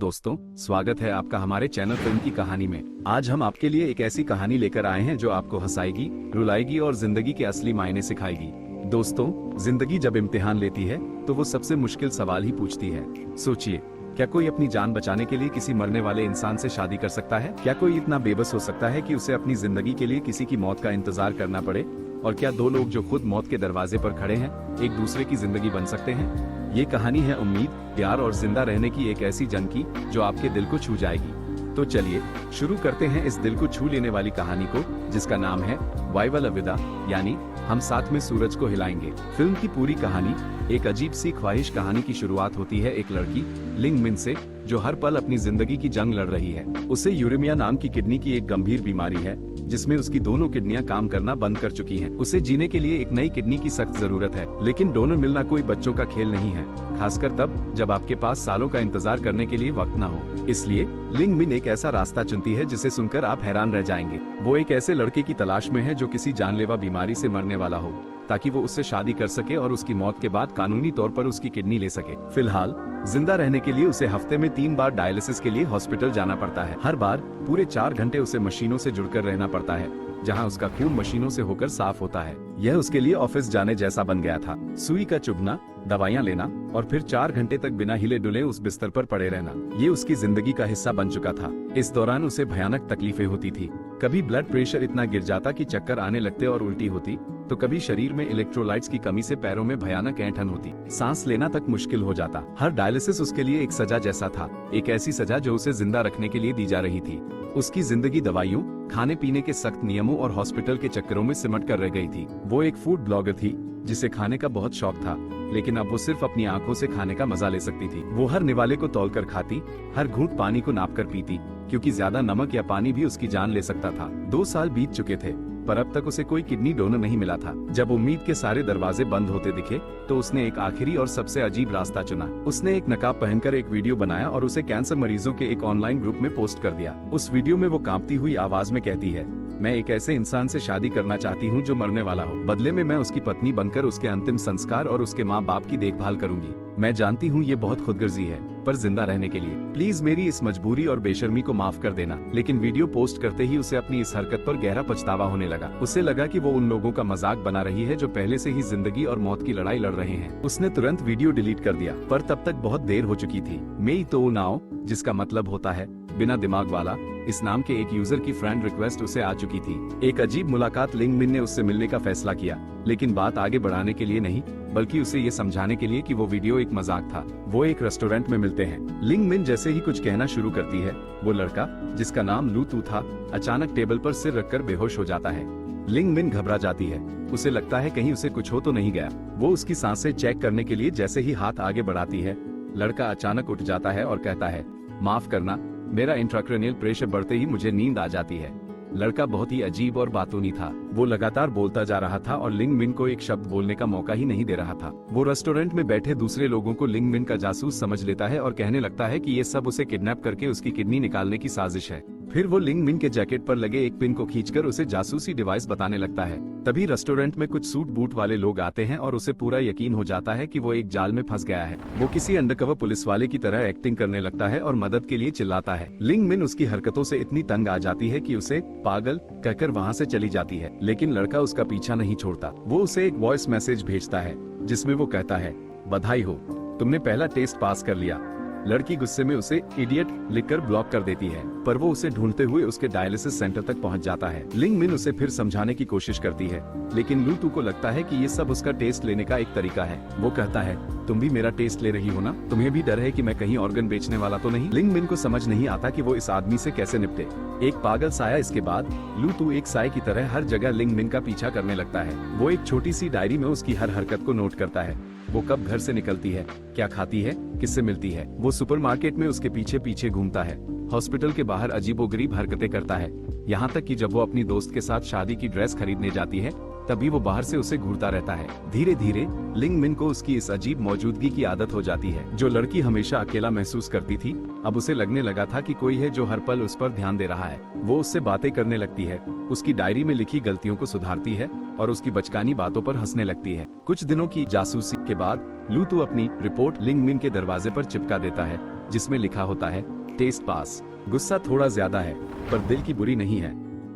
दोस्तों, स्वागत है आपका हमारे चैनल फिल्म की कहानी में। आज हम आपके लिए एक ऐसी कहानी लेकर आए हैं जो आपको हंसाएगी, रुलाएगी और जिंदगी के असली मायने सिखाएगी। दोस्तों, जिंदगी जब इम्तिहान लेती है तो वो सबसे मुश्किल सवाल ही पूछती है। सोचिए, क्या कोई अपनी जान बचाने के लिए किसी मरने वाले इंसान से शादी कर सकता है? क्या कोई इतना बेबस हो सकता है कि उसे अपनी जिंदगी के लिए किसी की मौत का इंतजार करना पड़े? और क्या दो लोग जो खुद मौत के दरवाजे पर खड़े हैं, एक दूसरे की जिंदगी बन सकते हैं? ये कहानी है उम्मीद, प्यार और जिंदा रहने की एक ऐसी जंग की जो आपके दिल को छू जाएगी। तो चलिए शुरू करते हैं इस दिल को छू लेने वाली कहानी को, जिसका नाम है वाइवल अलविदा, यानी हम साथ में सूरज को हिलाएंगे। फिल्म की पूरी कहानी एक अजीब सी ख्वाहिश कहानी की शुरुआत होती है एक लड़की लिंग मिन से, जो हर पल अपनी जिंदगी की जंग लड़ रही है। उसे यूरेमिया नाम की किडनी की एक गंभीर बीमारी है, जिसमें उसकी दोनों किडनियां काम करना बंद कर चुकी हैं। उसे जीने के लिए एक नई किडनी की सख्त जरूरत है, लेकिन डोनर मिलना कोई बच्चों का खेल नहीं है, खासकर तब जब आपके पास सालों का इंतजार करने के लिए वक्त न हो। इसलिए लिंग मिन एक ऐसा रास्ता चुनती है जिसे सुनकर आप हैरान रह जाएंगे। वो एक ऐसे लड़के की तलाश में है जो किसी जानलेवा बीमारी से मरने वाला हो, ताकि वो उससे शादी कर सके और उसकी मौत के बाद कानूनी तौर पर उसकी किडनी ले सके। फिलहाल जिंदा रहने के लिए उसे हफ्ते में 3 बार डायलिसिस के लिए हॉस्पिटल जाना पड़ता है। हर बार पूरे 4 घंटे उसे मशीनों से जुड़कर रहना पड़ता है, जहां उसका खून मशीनों से होकर साफ होता है। यह उसके लिए ऑफिस जाने जैसा बन गया था। सुई का चुभना, दवाइयां लेना और फिर 4 घंटे तक बिना हिले डुले उस बिस्तर पर पड़े रहना, ये उसकी जिंदगी का हिस्सा बन चुका था। इस दौरान उसे भयानक तकलीफें होती थी। कभी ब्लड प्रेशर इतना गिर जाता कि चक्कर आने लगते और उल्टी होती, तो कभी शरीर में इलेक्ट्रोलाइट्स की कमी से पैरों में भयानक ऐंठन होती, सांस लेना तक मुश्किल हो जाता। हर डायलिसिस उसके लिए एक सजा जैसा था, एक ऐसी सजा जो उसे जिंदा रखने के लिए दी जा रही थी। उसकी जिंदगी दवाइयों, खाने पीने के सख्त नियमों और हॉस्पिटल के चक्करों में सिमट कर रह गई थी। वो एक फूड ब्लॉगर थी जिसे खाने का बहुत शौक था, लेकिन अब वो सिर्फ अपनी आंखों से खाने का मजा ले सकती थी। वो हर निवाले को तौल कर खाती, हर घूंट पानी को नाप कर पीती, क्योंकि ज्यादा नमक या पानी भी उसकी जान ले सकता था। 2 साल बीत चुके थे, पर अब तक उसे कोई किडनी डोनर नहीं मिला था। जब उम्मीद के सारे दरवाजे बंद होते दिखे, तो उसने एक आखिरी और सबसे अजीब रास्ता चुना। उसने एक नकाब पहनकर एक वीडियो बनाया और उसे कैंसर मरीजों के एक ऑनलाइन ग्रुप में पोस्ट कर दिया। उस वीडियो में वो कांपती हुई आवाज में कहती है, मैं एक ऐसे इंसान से शादी करना चाहती हूँ जो मरने वाला हो। बदले में मैं उसकी पत्नी बनकर उसके अंतिम संस्कार और उसके माँ बाप की देखभाल करूंगी। मैं जानती हूँ ये बहुत खुदगर्जी है, पर जिंदा रहने के लिए प्लीज मेरी इस मजबूरी और बेशर्मी को माफ कर देना। लेकिन वीडियो पोस्ट करते ही उसे अपनी इस हरकत पर गहरा पछतावा होने लगा। उसे लगा कि वो उन लोगों का मजाक बना रही है जो पहले से ही जिंदगी और मौत की लड़ाई लड़ रहे हैं। उसने तुरंत वीडियो डिलीट कर दिया, पर तब तक बहुत देर हो चुकी थी। मेई तो नाउ, जिसका मतलब होता है बिना दिमाग वाला, इस नाम के एक यूजर की फ्रेंड रिक्वेस्ट उसे आ चुकी थी। एक अजीब मुलाकात लिंग मिन ने उससे मिलने का फैसला किया, लेकिन बात आगे बढ़ाने के लिए नहीं, बल्कि उसे ये समझाने के लिए कि वो वीडियो एक मजाक था। वो एक रेस्टोरेंट में मिलते हैं। लिंग मिन जैसे ही कुछ कहना शुरू करती है, वो लड़का, जिसका नाम लू तू था, अचानक टेबल पर सिर रखकर बेहोश हो जाता है। लिंग मिन घबरा जाती है। उसे लगता है कहीं उसे कुछ हो तो नहीं गया। वो उसकी सांसें चेक करने के लिए जैसे ही हाथ आगे बढ़ाती है, लड़का अचानक उठ जाता है और कहता है, माफ करना, मेरा इंट्राक्रैनियल प्रेशर बढ़ते ही मुझे नींद आ जाती है। लड़का बहुत ही अजीब और बातूनी था। वो लगातार बोलता जा रहा था और लिंग मिन को एक शब्द बोलने का मौका ही नहीं दे रहा था। वो रेस्टोरेंट में बैठे दूसरे लोगों को लिंग मिन का जासूस समझ लेता है और कहने लगता है कि ये सब उसे किडनैप करके उसकी किडनी निकालने की साजिश है। फिर वो लिंग मिन के जैकेट पर लगे एक पिन को खींचकर उसे जासूसी डिवाइस बताने लगता है। तभी रेस्टोरेंट में कुछ सूट बूट वाले लोग आते हैं और उसे पूरा यकीन हो जाता है कि वो एक जाल में फंस गया है। वो किसी अंडरकवर पुलिस वाले की तरह एक्टिंग करने लगता है और मदद के लिए चिल्लाता है। लिंग मिन उसकी हरकतों से इतनी तंग आ जाती है कि उसे पागल कहकर वहाँ से चली जाती है, लेकिन लड़का उसका पीछा नहीं छोड़ता। वो उसे एक वॉइस मैसेज भेजता है, जिसमें वो कहता है, बधाई हो, तुमने पहला टेस्ट पास कर लिया। लड़की गुस्से में उसे इडियट लिखकर ब्लॉक कर देती है, पर वो उसे ढूंढते हुए उसके डायलिसिस सेंटर तक पहुंच जाता है। लिंग मिन उसे फिर समझाने की कोशिश करती है, लेकिन लू तू को लगता है कि ये सब उसका टेस्ट लेने का एक तरीका है। वो कहता है, तुम भी मेरा टेस्ट ले रही हो ना? तुम्हें भी डर है कि मैं कहीं ऑर्गन बेचने वाला तो नहीं? लिंग मिन को समझ नहीं आता कि वो इस आदमी से कैसे निपटे। एक पागल साया इसके बाद लू तू एक साय की तरह हर जगह लिंग मिन का पीछा करने लगता है। वो एक छोटी सी डायरी में उसकी हर हरकत को नोट करता है। वो कब घर से निकलती है, क्या खाती है, किससे मिलती है। वो सुपरमार्केट में उसके पीछे पीछे घूमता है, हॉस्पिटल के बाहर अजीबोगरीब हरकतें करता है, यहाँ तक कि जब वो अपनी दोस्त के साथ शादी की ड्रेस खरीदने जाती है, तभी वो बाहर से उसे घूरता रहता है। धीरे धीरे लिंग मिन को उसकी इस अजीब मौजूदगी की आदत हो जाती है। जो लड़की हमेशा अकेला महसूस करती थी, अब उसे लगने लगा था कि कोई है जो हर पल उस पर ध्यान दे रहा है। वो उससे बातें करने लगती है, उसकी डायरी में लिखी गलतियों को सुधारती है और उसकी बचकानी बातों पर हंसने लगती है। कुछ दिनों की जासूसी के बाद लू तू अपनी रिपोर्ट लिंग मिन के दरवाजे पर चिपका देता है। जिसमें लिखा होता है टेस्ट पास। गुस्सा थोड़ा ज्यादा है पर दिल की बुरी नहीं है।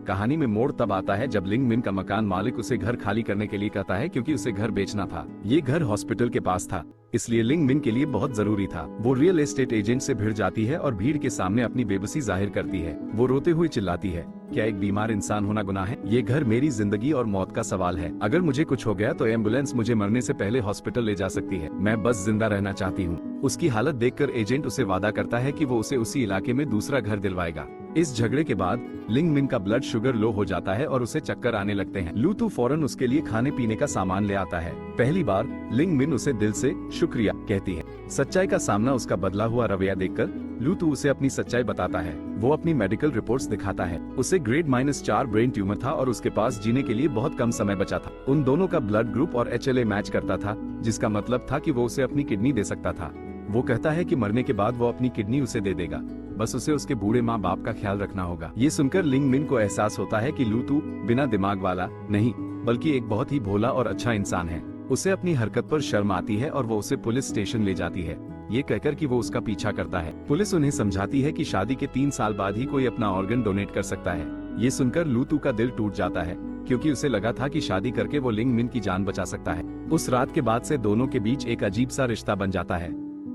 कहानी में मोड़ तब आता है जब लिंग मिन का मकान मालिक उसे घर खाली करने के लिए कहता है क्योंकि उसे घर बेचना था। ये घर हॉस्पिटल के पास था, इसलिए लिंग मिन के लिए बहुत जरूरी था। वो रियल एस्टेट एजेंट से भिड़ जाती है और भीड़ के सामने अपनी बेबसी जाहिर करती है। वो रोते हुए चिल्लाती है, क्या एक बीमार इंसान होना गुनाह है? ये घर मेरी जिंदगी और मौत का सवाल है। अगर मुझे कुछ हो गया तो एम्बुलेंस मुझे मरने से पहले हॉस्पिटल ले जा सकती है। मैं बस जिंदा रहना चाहती हूँ। उसकी हालत देखकर एजेंट उसे वादा करता है कि वो उसे उसी इलाके में दूसरा घर दिलवाएगा। इस झगड़े के बाद लिंग मिन का ब्लड शुगर लो हो जाता है और उसे चक्कर आने लगते हैं। लू तू फौरन उसके लिए खाने पीने का सामान ले आता है। पहली बार लिंग मिन उसे दिल से शुक्रिया कहती है। सच्चाई का सामना उसका बदला हुआ रवैया देखकर लू तू उसे अपनी सच्चाई बताता है। वो अपनी मेडिकल रिपोर्ट्स दिखाता है। उसे ग्रेड -4 ब्रेन ट्यूमर था और उसके पास जीने के लिए बहुत कम समय बचा था। उन दोनों का ब्लड ग्रुप और HLA मैच करता था, जिसका मतलब था कि वो उसे अपनी किडनी दे सकता था। वो कहता है कि मरने के बाद वो अपनी किडनी उसे दे देगा, बस उसे उसके बूढ़े माँ बाप का ख्याल रखना होगा। ये सुनकर लिंग मिन को एहसास होता है कि लू तू बिना दिमाग वाला नहीं बल्कि एक बहुत ही भोला और अच्छा इंसान है। उसे अपनी हरकत पर शर्म आती है और वो उसे पुलिस स्टेशन ले जाती है, ये कहकर कि वो उसका पीछा करता है। पुलिस उन्हें समझाती है कि शादी के 3 साल बाद ही कोई अपना ऑर्गन डोनेट कर सकता है। ये सुनकर लू तू का दिल टूट जाता है, क्योंकि उसे लगा था कि शादी करके वो लिंग मिन की जान बचा सकता है। उस रात के बाद से दोनों के बीच एक अजीब सा रिश्ता बन जाता है।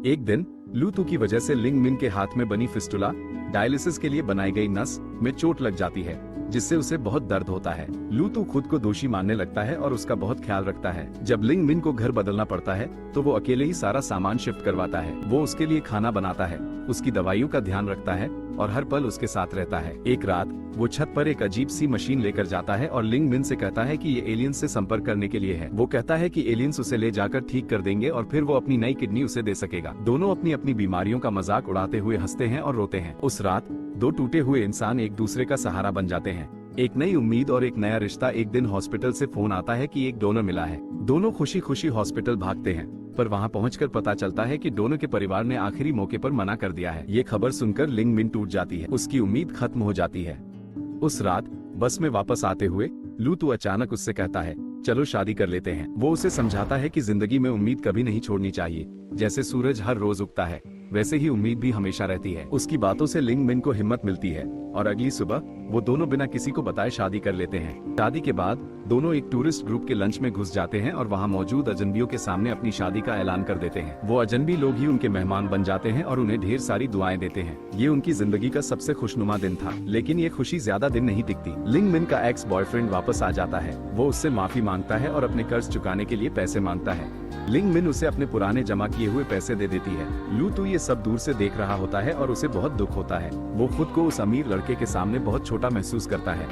एक दिन लू तू की वजह से लिंग मिन के हाथ में बनी फिस्टुला डायलिसिस के लिए बनाई गई नस में चोट लग जाती है, जिससे उसे बहुत दर्द होता है। लू तू खुद को दोषी मानने लगता है और उसका बहुत ख्याल रखता है। जब लिंग मिन को घर बदलना पड़ता है तो वो अकेले ही सारा सामान शिफ्ट करवाता है। वो उसके लिए खाना बनाता है, उसकी दवाइयों का ध्यान रखता है और हर पल उसके साथ रहता है। एक रात वो छत पर एक अजीब सी मशीन लेकर जाता है और लिंग मिन से कहता है कि ये एलियंस से संपर्क करने के लिए है। वो कहता है कि एलियंस उसे ले जाकर ठीक कर देंगे और फिर वो अपनी नई किडनी उसे दे सकेगा। दोनों अपनी अपनी बीमारियों का मजाक उड़ाते हुए हंसते हैं और रोते हैं। उस रात 2 टूटे हुए इंसान एक दूसरे का सहारा बन जाते हैं। एक नई उम्मीद और एक नया रिश्ता। एक दिन हॉस्पिटल से फोन आता है कि एक डोनर मिला है। दोनों खुशी खुशी हॉस्पिटल भागते हैं, पर वहां पहुंचकर पता चलता है कि डोनर के परिवार ने आखिरी मौके पर मना कर दिया है। ये खबर सुनकर लिंग मिन टूट जाती है, उसकी उम्मीद खत्म हो जाती है। उस रात बस में वापस आते हुए लू तू अचानक उससे कहता है, चलो शादी कर लेते हैं। वो उसे समझाता है कि जिंदगी में उम्मीद कभी नहीं छोड़नी चाहिए। जैसे सूरज हर रोज उगता है, वैसे ही उम्मीद भी हमेशा रहती है। उसकी बातों से लिंग मिन को हिम्मत मिलती है और अगली सुबह वो दोनों बिना किसी को बताए शादी कर लेते हैं। शादी के बाद दोनों एक टूरिस्ट ग्रुप के लंच में घुस जाते हैं और वहाँ मौजूद अजनबियों के सामने अपनी शादी का ऐलान कर देते हैं। वो अजनबी लोग ही उनके मेहमान बन जाते हैं और उन्हें ढेर सारी दुआएं देते हैं। ये उनकी जिंदगी का सबसे खुशनुमा दिन था, लेकिन ये खुशी ज्यादा दिन नहीं टिकती। लिंग मिन का एक्स बॉयफ्रेंड वापस आ जाता है। वो उससे माफी मांगता है और अपने कर्ज चुकाने के लिए पैसे मांगता है। लिंग मिन उसे अपने पुराने जमा किए हुए पैसे दे देती है। लू तू ये सब दूर से देख रहा होता है और उसे बहुत दुख होता है। वो खुद को उस अमीर लड़के के सामने बहुत छोटा महसूस करता है।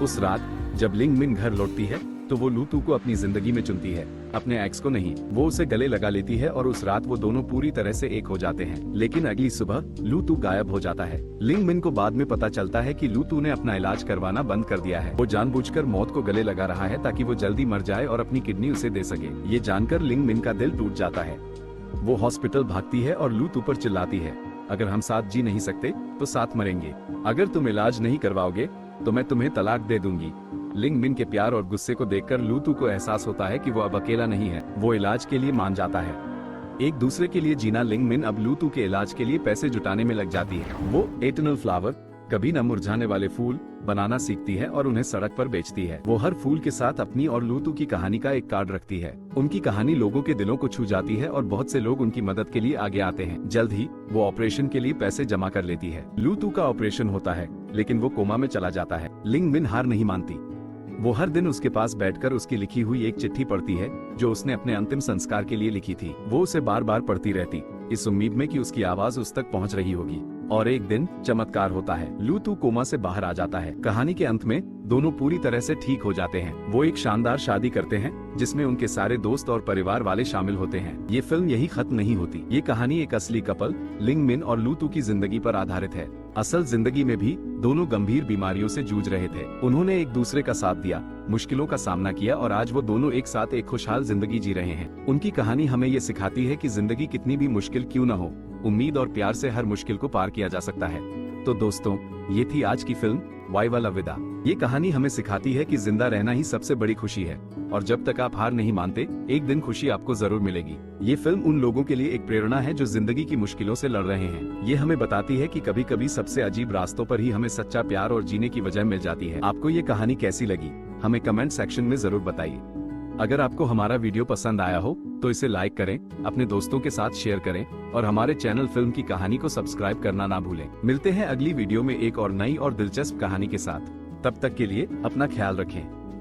उस रात जब लिंग मिन घर लौटती है तो वो लू तू को अपनी जिंदगी में चुनती है, अपने एक्स को नहीं। वो उसे गले लगा लेती है और उस रात वो दोनों पूरी तरह से एक हो जाते हैं। लेकिन अगली सुबह लू तू गायब हो जाता है। लिंग मिन को बाद में पता चलता है कि लू तू ने अपना इलाज करवाना बंद कर दिया है। वो जानबूझकर मौत को गले लगा रहा है ताकि वो जल्दी मर जाए और अपनी किडनी उसे दे सके। ये जानकर लिंग मिन का दिल टूट जाता है। वो हॉस्पिटल भागती है और लू तू पर चिल्लाती है, अगर हम साथ जी नहीं सकते तो साथ मरेंगे। अगर तुम इलाज नहीं करवाओगे तो मैं तुम्हें तलाक दे दूंगी। लिंग मिन के प्यार और गुस्से को देखकर लू तू को एहसास होता है कि वो अब अकेला नहीं है। वो इलाज के लिए मान जाता है। एक दूसरे के लिए जीना। लिंग मिन अब लू तू के इलाज के लिए पैसे जुटाने में लग जाती है। वो एटर्नल फ्लावर, कभी न मुरझाने वाले फूल बनाना सीखती है और उन्हें सड़क पर बेचती है। वो हर फूल के साथ अपनी और लू तू की कहानी का एक कार्ड रखती है। उनकी कहानी लोगों के दिलों को छू जाती है और बहुत से लोग उनकी मदद के लिए आगे आते हैं। जल्द ही वो ऑपरेशन के लिए पैसे जमा कर लेती है। लू तू का ऑपरेशन होता है, लेकिन वो कोमा में चला जाता है। लिंग मिन हार नहीं मानती। वो हर दिन उसके पास बैठकर उसकी लिखी हुई एक चिट्ठी पढ़ती है जो उसने अपने अंतिम संस्कार के लिए लिखी थी। वो उसे बार बार पढ़ती रहती, इस उम्मीद में कि उसकी आवाज उस तक पहुंच रही होगी। और एक दिन चमत्कार होता है, लू तू कोमा से बाहर आ जाता है। कहानी के अंत में दोनों पूरी तरह से ठीक हो जाते हैं। वो एक शानदार शादी करते हैं जिसमें उनके सारे दोस्त और परिवार वाले शामिल होते हैं। ये फिल्म यही खत्म नहीं होती। ये कहानी एक असली कपल लिंग मिन और लू तू की जिंदगी पर आधारित है। असल जिंदगी में भी दोनों गंभीर बीमारियों से जूझ रहे थे। उन्होंने एक दूसरे का साथ दिया, मुश्किलों का सामना किया और आज वो दोनों एक साथ एक खुशहाल जिंदगी जी रहे हैं। उनकी कहानी हमें ये सिखाती है कि जिंदगी कितनी भी मुश्किल क्यों न हो, उम्मीद और प्यार से हर मुश्किल को पार किया जा सकता है। तो दोस्तों, ये थी आज की फिल्म वाई वाला विदा। ये कहानी हमें सिखाती है कि जिंदा रहना ही सबसे बड़ी खुशी है, और जब तक आप हार नहीं मानते, एक दिन खुशी आपको जरूर मिलेगी। ये फिल्म उन लोगों के लिए एक प्रेरणा है जो जिंदगी की मुश्किलों से लड़ रहे हैं। ये हमें बताती है कि कभी कभी सबसे अजीब रास्तों पर ही हमें सच्चा प्यार और जीने की वजह मिल जाती है। आपको ये कहानी कैसी लगी, हमें कमेंट सेक्शन में जरूर बताइए। अगर आपको हमारा वीडियो पसंद आया हो तो इसे लाइक करें, अपने दोस्तों के साथ शेयर करें और हमारे चैनल फिल्म की कहानी को सब्सक्राइब करना ना भूलें। मिलते हैं अगली वीडियो में एक और नई और दिलचस्प कहानी के साथ। तब तक के लिए अपना ख्याल रखें।